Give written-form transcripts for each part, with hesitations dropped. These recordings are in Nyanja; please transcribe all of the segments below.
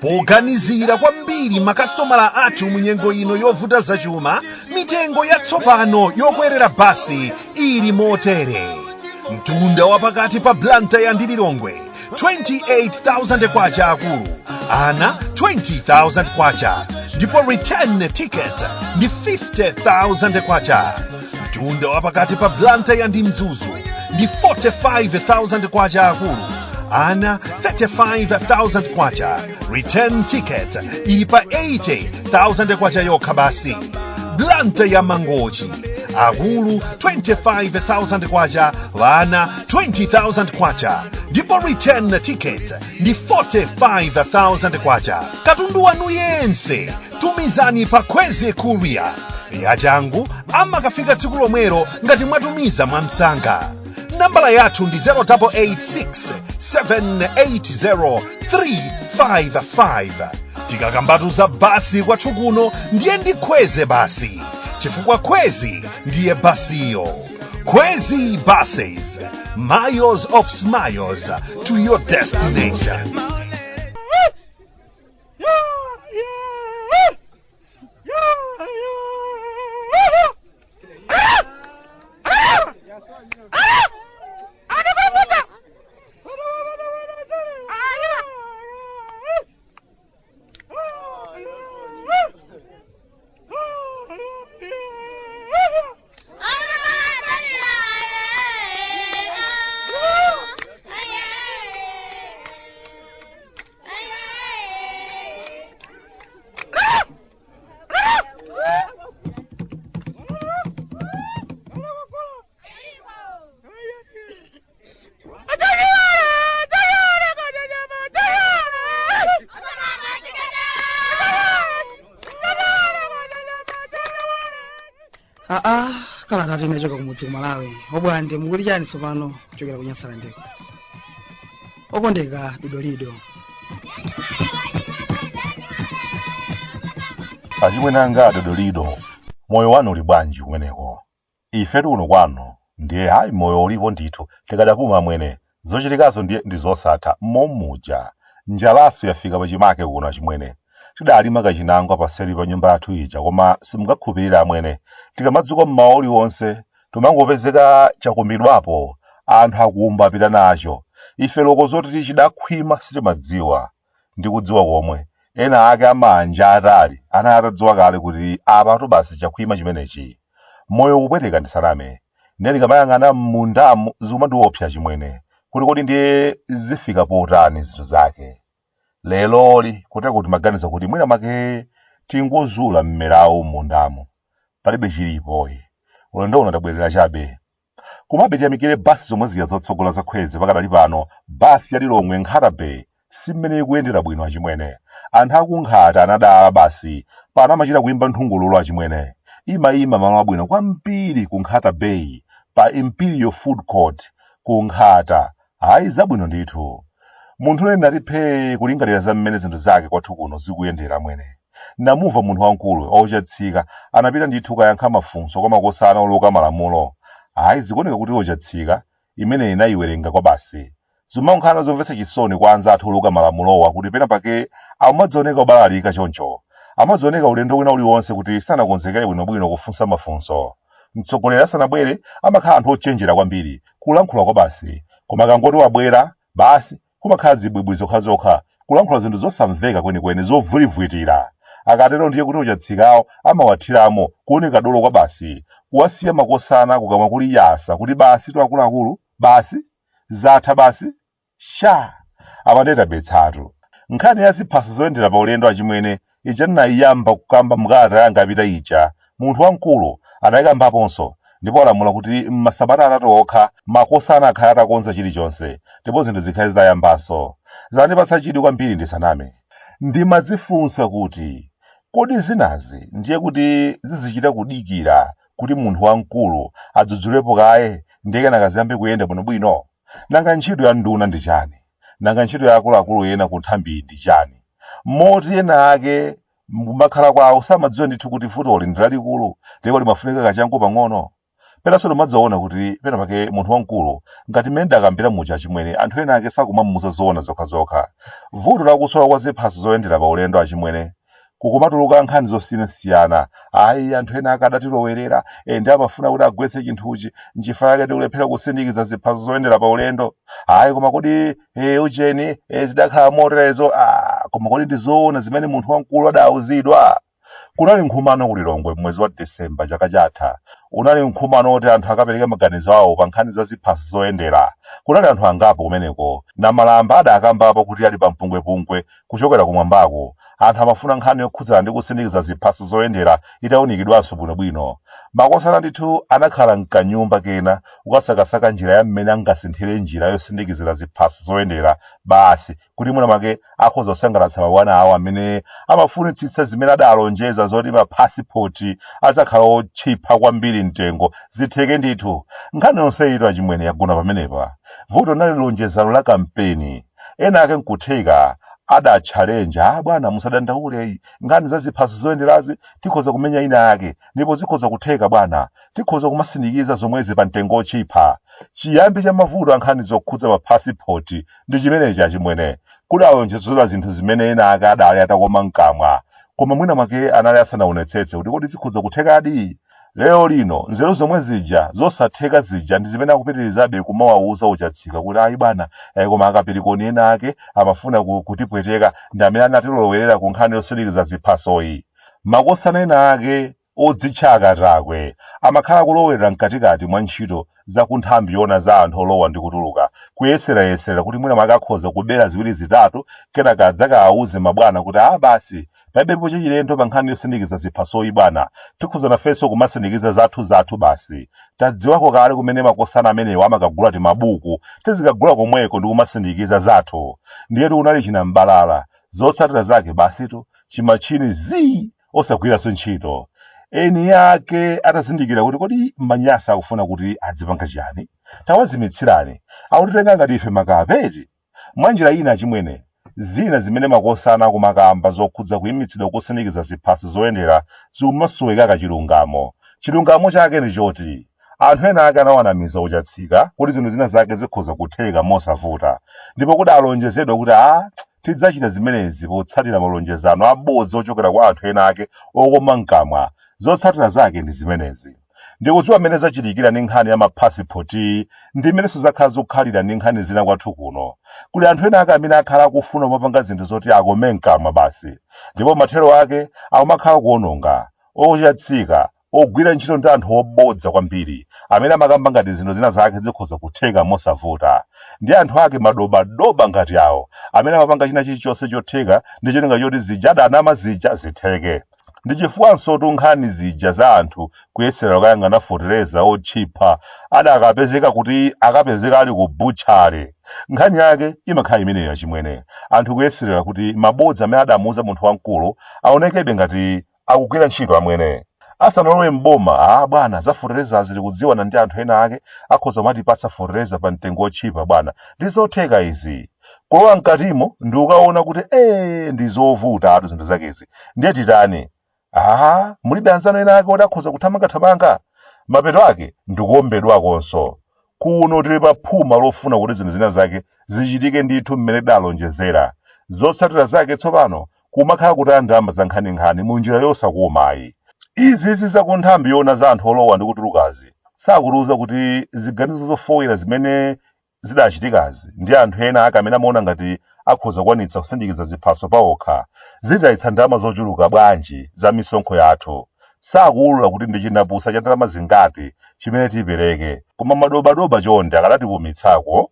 Poganizira kwambiri makasitomala athu munyengo ino yovuta zachuma, mitengo yatsopano yokwerera basi ili motere. Mtunda wapakati pa Blantyre ndi Lilongwe 28,000 kwacha akulu, ana 20,000 kwacha, ndipo return ticket ndi 50,000 kwacha. Mtunda wapakati pa Blantyre ndi Mzuzu ndi 45,000 kwacha akulu, ana 35,000 kwacha, return ticket ili pa 80,000 kwacha yokha basi. Blantyre Mangochi akulu 25,000 kwacha, vana 20,000 kwacha, ndipo return ticket ndi 45,000 kwacha. Katundu wanu yense tumizani pa Kweze Courier. Yachangu amakafika tsiku lomwero ngati mwatumiza mwamsanga. Nambala yathu ndi 0886 780 355. Tikakambatuza basi kwathu kuno ndiye ndi Kweze basi, chifukwa Kwezi ndiye basiyo. Kwezi Buses, miles of smiles to your destination. Kala tati nachoka kumudzi ku Malawi. Obwande mukuli chani tsopano kuchokera ku Nyasala ndeko. Okondeka Dodolido. Achimwenanga Dodolido, moyo wanu uli bwanji kumeneko? Ife kuno kwanu ndiye hayi moyo ulipo ndithu, tikadapuma mwene zochitikazo ndiye ndizosatha momuja. Njalaso yafika pachimake kuno achimwene. Tidalima kachinangwa paseli pa nyumba yathu ija, koma simungakhulupirira amwene. Tikamadzuka m'maoli wonse tumangopezeka chakumbidwapo, anthu akumba apita nacho. Ife loko zoti tichidakhwima sitimadziwa. Ndikudziwa komwe ena ake amanja atali atadziwa kale kuti apatu basi chakhwima chimenechi. Moyo kupweteka ndisaname. Ndeni kamayang'ana m'mundamu zikumandiopsa chimwene, kuti kodi ndiye zifika potani zinthu zake. Leloli kuti maganiza kuti mwina make tingozula mmerawu m'mundamu. Palibe chilipoyi. Ulendo uno tabwerera chabe. Kumabe tiyamikire basi zomwe zija zotsogola za Kweze pakadali pano, basi ya Lilongwe Nkhata Bay simene ikuyendera bwino achimwene. Anthu akunkhata anadala basi pano amachita kuimba nthungululu achimwene. Imayima malo abwino kwambiri ku Nkhata Bay pa Imperial Food Court ku Nkhata. Hayi zabwino ndithu. Munthu ene atiphe kulingalira za mmene zinthu zake kwathu kuno zikuyendera mwene. Namuva munthu wankulu ochatsika anapita ndithu kayankha mafunso kwa makosana oloka malamulo. Hayi zikuoneka kuti ochatsika imene inayiwerenga kwa basi. Zimankhana zomvetsa chisoni kwa anzathu oloka malamulowa kuti pena pake amadzioneka obalalika choncho. Amadzioneka ulendo wina uliwonse kuti sanakonzekere bwinobwino kufunsa mafunso. Mtsogoleri asanabwere amakhala anthu ochenjera kwambiri kulankhula kwa basi. Koma kangoti wabwera basi kumakhala zibwibwi zokhazokha kulankhula zinthu zosamveka kwenikweni zovulivwitira. Akatero ndiye kuti ochatsikawo amawathiramo kuoneka dolo kwa basi, kuwasiya makosana kukamwa kuli yasa kuti basi akuluakulu basi zatha basi sha amadeta betsatu. Nkhani ya ziphaso zoyendera pa ulendo achimwene ija ndinayiyamba kukamba mkalata yanga apita ija. Munthu wankulu anayikambaponso ndipo alamula kuti m'masabata atatu okha makosana akhale atakonza chilichonse ndipo zinthu zikhale zitayambanso. Zandipatsa chidwi kwambiri ndisaname. Ndimadzifunsa kuti kodi zinazi ndiye kuti zizichita kudikira kuti munthu wankulu adzudzulepo kaye ndiye kenaka ziyambe kuyenda bwinobwino. Nanga ntchito ya nduna ndi chani? Nanga ntchito ya akuluakulu ena ku nthambi ndi chani? Moti ena ake mumakhala kwawo samadziwa ndithu kuti futoli ndi lalikulu ndipo limafunika kachangu pang'ono. penaso timadzaona kuti pena pake munthu wamkulu ngati mmene dakambira muja achimwene anthu ena ake sakumamuza zoona zokhazokha. Vuto lakusowa kwa ziphaso zoyendera pa ulendo achimwene kukumatuluka nkhani zosiyanasiyana. Ayi anthu ena akadatilowerera ndi amafuna kuti agwetse chinthuchi nchifukwa chake tikulephera kusindikiza ziphaso zoyendera pa ulendo. Ayi koma kodi ucheni zidakhala moterezo. Koma kodi ndi zoona zimene munthu wamkulu adawuzidwa? Kunali nkhumano ku Lilongwe mwezi wa Desemba chaka chatha. Unali nkhumano oti anthu akapereka maganizo awo pa nkhani za ziphaso zoyendera. Kunali anthu angapo kumeneko na malamba adakambapo kuti ali pa mpungwepungwe kuchokera kumwambako. Anthu amafuna nkhani yokhudzana ndi kusindikiza ziphaso zoyendera itawunikidwanso bwinobwino. Makosana ndithu anakhala mkanyumba kena kukasakasaka njira ya mmene angasinthire njira yosindikizira ziphaso zoyendera basi kuti mwina mwake akhoza kusangalatsa mabwana awo amene amafunitsitsa zimene adalonjeza zoti maphasipoti adzakhala otchipa kwambiri mtengo zitheke ndithu. Nkhani yonse ito achimwene yagona pamenepa. Vuto nali lonjezano la kampeni. Ena ake nkutheka adatchalenja bwana musadandaule nkhani za ziphaso zoyenderazi tikhoza kumenya ina ake ndipo zikhoza kutheka bwana tikhoza kumasindikiza zomwezi pa mtengo otchipa. Chiyambi cha mavuto a nkhani zokhudza maphasipoti ndi chimenechi achimwene kudalonjezedwa zinthu zimene ena ake adali atakoma mkamwa koma mwina mwake anali asanaonetsetse kuti kodi zikhoza kuthekadi. Lero lino nzeru zomwe zija zosatheka zija ndi zimene akupitirizabe kumawawuza uchatsika kuti ayi bwana koma akapirikoni ena ake amafuna kutipweteka ndi amene anatilowerera ku nkhani yosindikiza ziphasoyi. Makosana ena ake odzitcha akatakwe amakhala kulowerera mkatikati mwa ntchito za kunthambi yona za anthu olowa ndi kutuluka kuyeserayesera kuti mwina mwake akhoza kubera ziwiri zitatu kenaka adzakawawuze mabwana kuti basi palibepo chachilendo pa nkhani yosindikiza ziphasoyi bwana tikhoza nafenso kumasindikiza zathu basi. Tadziwako kale kumene makosana amenewo amakagula timabuku tizikagula komweko ndi kumasindikiza zathu. Ndiyetu kunali chinambalala zotsatira zake basitu chimachini zii osagwiranso ntchito. Eni yake atazindikira kuti kodi manyasa akufuna kuti adzipanga chani tawazimitsirani akutitenga ngati ife makapeti. Mwanjira ina achimwene zina zimene makosana akumakamba zokhudza kuyimitsidwa kusindikiza ziphaso zoyendera zikumasoweka kachilungamo. Chilungamo chake ndi choti anthu ena ake anawanamiza uchatsika kuti zinthu zina zake zikhoza kutheka mosavuta ndipo kuti alonjezedwa kuti tidzachita zimenezi potsatira malonjezano abodza ochokera kwa anthu ena ake okoma mkamwa. Zotsatira zake ndi zimenezi. Ndikudziwa mmene zachitikira ndi nkhani ya maphasipoti ndi mmenenso zakhala zokhalira ndi nkhani zina kwathu kuno. Kuli anthu ena ake amene akhala akufuna kumapanga zinthu zoti akome mkamwa basi ndipo mathero ake akumakhala kuononga ochatsika ogwira ntchito ndi anthu obodza kwambiri amene amakamba ngati zinthu zina zake zikhoza kutheka mosavuta. Ndi anthu ake madobadoba ngati awo amene amapanga china chilichonse chotheka ndi cholinga choti zija adanama zija zitheke. Ndi chifukwanso nkhani zija za anthu kuyesera kukayang'ana fotereza otchipa akapezeka kuti akapezeka ali ku butchale. Nkhani yake imakhala imeneyo achimwene anthu kuyeserera kuti mabodza amene adamuuza munthu wamkulu aonekebe ngati akugwira ntchito amwene. Asanalowe mboma bwana za fotereza zili kudziwana ndi anthu ena ake akhoza kumatipatsa fotereza pa mtengo otchipa bwana ndi zotheka izi. Kulowa mkatimo ndi ukaona kuti ndi zovuta atu zinthu zakezi ndiye titani mulibe anzano ena ake oti akhoza kuthamangathamanga. Mapeto ake ndikuombedwakonso kuno tili pa phuma lofuna kuti zinthu zina zake zichitike ndithu mmene dalonjezera. Zotsatira zake tsopano kumakhala kuti andama za nkhaninkhani mu njira yosakuomayi. Izi zakunthambi yona za anthu olowa ndi kutulukazi sakutiuza kuti ziganizo zofowera zimene zidachitikazi ndi anthu ena ake amene amaona ngati akhoza kukwanitsa kusindikiza ziphaso pawokha zidayitsa ndalama zochuluka bwanji za misonkho yathu. Sakuulula kuti ndi chinapusa cha ndalama zingati chimene tipereke koma madobadoba chonde akadatipumitsako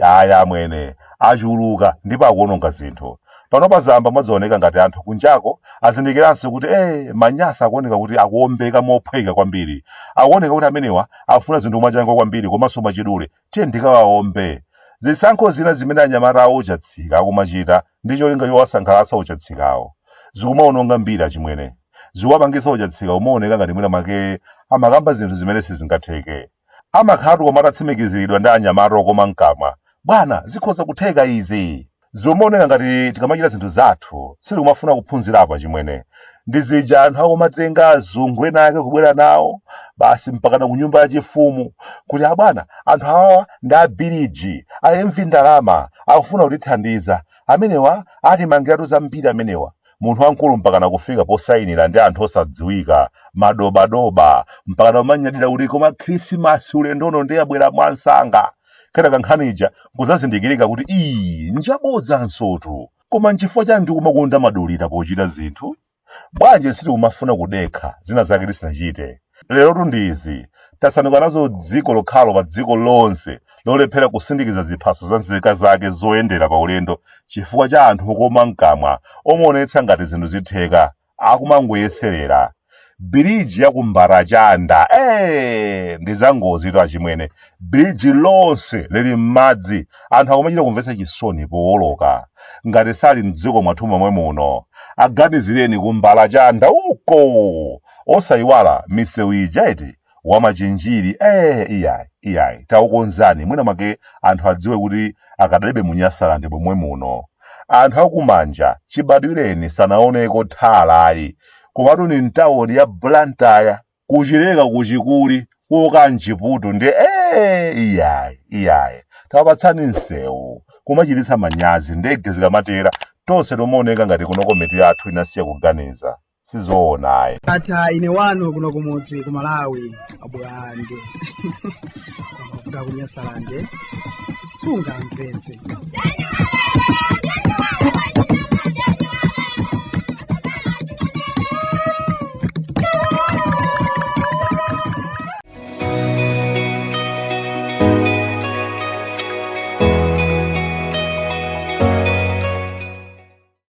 aya amwene achuluka ndipo akuononga zinthu. Panopa zamba madzaoneka ngati anthu kunjako azindikiranso kuti manyasa akuoneka kuti akuombeka mophweka kwambiri. Akuoneka kuti amenewa afuna zinthu mwachangu kwambiri komanso mwachidule tiye ndikawaombe. Zisankho zina zimene anyamata awo uchatsika akumachita ndi cholinga chowasangalatsa uchatsikawo zikumaononga mbiri achimwene. Zikuwapangisa uchatsika umaoneka ngati mwina mwake amakamba zinthu zimene sizingatheke. Amakhalatu koma atatsimikiziridwa ndi anyamata okoma mkamwa bwana zikhoza kutheka izi. Zomaoneka ngati tikamachita zinthu zathu sitikumafuna kuphunzirapo achimwene. Ndi zija anthu akumatenga azungu ena ake kubwera nawo basi mpakana ku nyumba ya chifumu kuti abwana anthu awawa ndi abiriji alemvi ndalama akufuna kutithandiza amenewa atimangiratu zambiri amenewa munthu wamkulu mpakana kufika posayinira ndi anthu osadziwika madobadoba mpakana umanyadira kuti koma khrisimasi ulendono ndi abwera mwansanga kena kankhanija kuzazindikirika kuti njabodza nsotu koma nchifukwa chani tikumakonda madulira pochita zinthu bwanji sitikumafuna kudekha zina zake tisinachite lero ndizi tasanduka nazo dziko lokhalo pa dziko lonse lolephera kusindikiza ziphaso za nzika zake zoyendera pa ulendo chifukwa cha anthu okoma mkamwa omaonetsa ngati zinthu zitheka akumangoyeserera biriji ya kumbarachanda ndi zangozi to achimwene biriji lonse lili m'madzi anthu akumachita kumvetsa chisoni powoloka ngati sali mdziko mwathu momwe muno aganizireni kumbarachanda uko osayiwala misewu ija iti wamachinjiri iyayi taukonzani mwina make anthu adziwe kuti akadalibe munyasala pomwe muno anthu akumanja chibadwireni sanaoneko thalayi komatu ni mtawuni ya Blantyre kuchileka kuchikuli koka mchiputu ndi iyayi tawapatsani msewu kumachititsa manyazi ndege zikamatera tonse tomaoneka ngati kuno komiti yathu inasiya kuganiza sizoonayi ata ine wano kuno kumudzi ku Malawi abwande amafuta kunyasalande sungamvetse